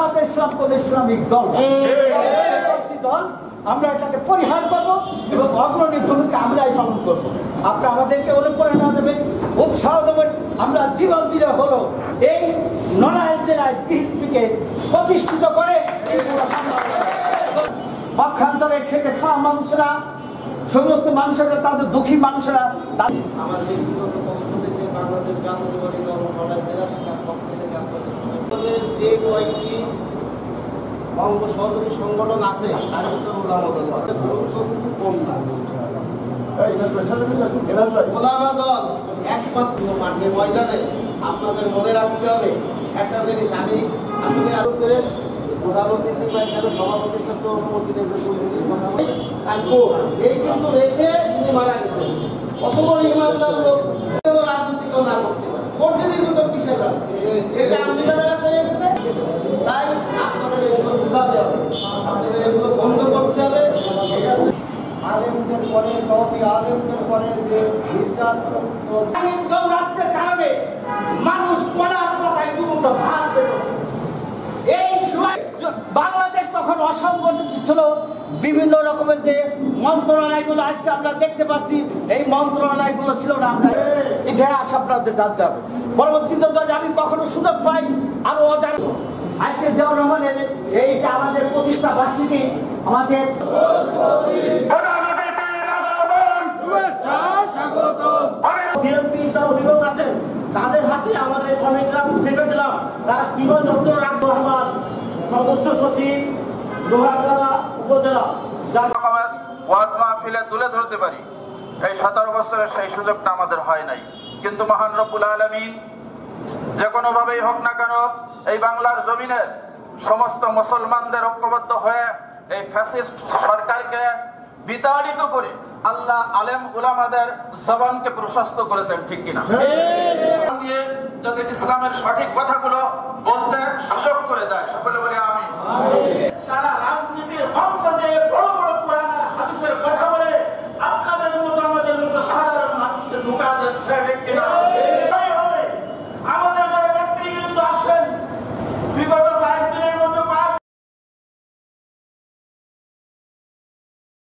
জামাতে ইসলাম কোন ইসলামিক দল দল, আমরা এটাকে পরিহার করবো এবং অগ্রণী ভূমিকা আমরাই পালন করবো। আপনি আমাদেরকে অনুপ্রেরণা দেবেন, উৎসাহ দেবেন। আমরা জীবন দিলে হলো এই নড়াইল জেলায় বিএনপিকে প্রতিষ্ঠিত করে পক্ষান্তরে খেটে খাওয়া মানুষরা, সমস্ত মানুষেরা, তাদের দুঃখী মানুষরা আমার ব্যক্তিগত পক্ষ থেকে বাংলাদেশ জাতীয়তাবাদী দল নড়াইল জেলা শাখার পক্ষ থেকে আপনাদের যে কয়েকটি অঙ্গ সহযোগী সংগঠন আছে তার ভিতরে ওলামা দল আছে, গুরুত্ব কিন্তু কম না। ওলামা দল একমাত্র মাঠে ময়দানে আপনাদের মনে রাখতে হবে একটা জিনিস। আমি আসলে আরো করে প্রধান অতিথি বা কেন সভাপতির সাথে অনুমতি রেখে এই কিন্তু রেখে তিনি মারা গেছেন। কত বড় ইমানদার লোক রাজনীতি কেউ না করতে পারে, করতে দিন তো কিসের রাজনীতি যেটা আন্দোলনেরা পেয়ে গেছে। তাই আপনাদের এগুলো বুঝাতে হবে, আপনাদের এগুলো বন্ধ করতে হবে। ঠিক আছে, আলেমদের পরে আলেমদের পরে যে নির্যাতন দৌড়াতে কারণে মানুষ কলার পাতায় দুটো ভাগ পেত। এই সময় বাংলাদেশ তখন অসংগঠিত ছিল। বিভিন্ন রকমের যে মন্ত্রণালয়গুলো আজকে আমরা দেখতে পাচ্ছি, এই মন্ত্রণালয়গুলো ছিল না। আমরা ইতিহাস আপনাদের জানতে হবে। পরবর্তীতে যদি আমি কখনো সুযোগ পাই আরো অজানা আজকে জিয়াউর রহমানের এই যে আমাদের প্রতিষ্ঠা বার্ষিকী, আমাদের অভিভাবক আছেন তাদের হাতে আমাদের কমিটিরা ভেবে দিলাম তারা কিভাবে যত্ন রাখবো। আমার সদস্য সচিব লোহাগড়া উপজেলা ওয়াজ মাহফিলে তুলে ধরতে পারি, এই 17 বছরের সেই সুযোগটা আমাদের হয় নাই। কিন্তু মহান রব্বুল আলামিন যে কোনো ভাবেই হোক না কেন এই বাংলার জমিনের সমস্ত মুসলমানদের ঐক্যবদ্ধ হয়ে এই ফ্যাসিস্ট সরকারকে বিতাড়িত করে আল্লাহ আলেম উলামাদের জবানকে প্রশস্ত করেছেন, ঠিক কিনা? যাতে ইসলামের সঠিক কথাগুলো বলতে সুযোগ করে দেয়। সকলে বলি আমিন।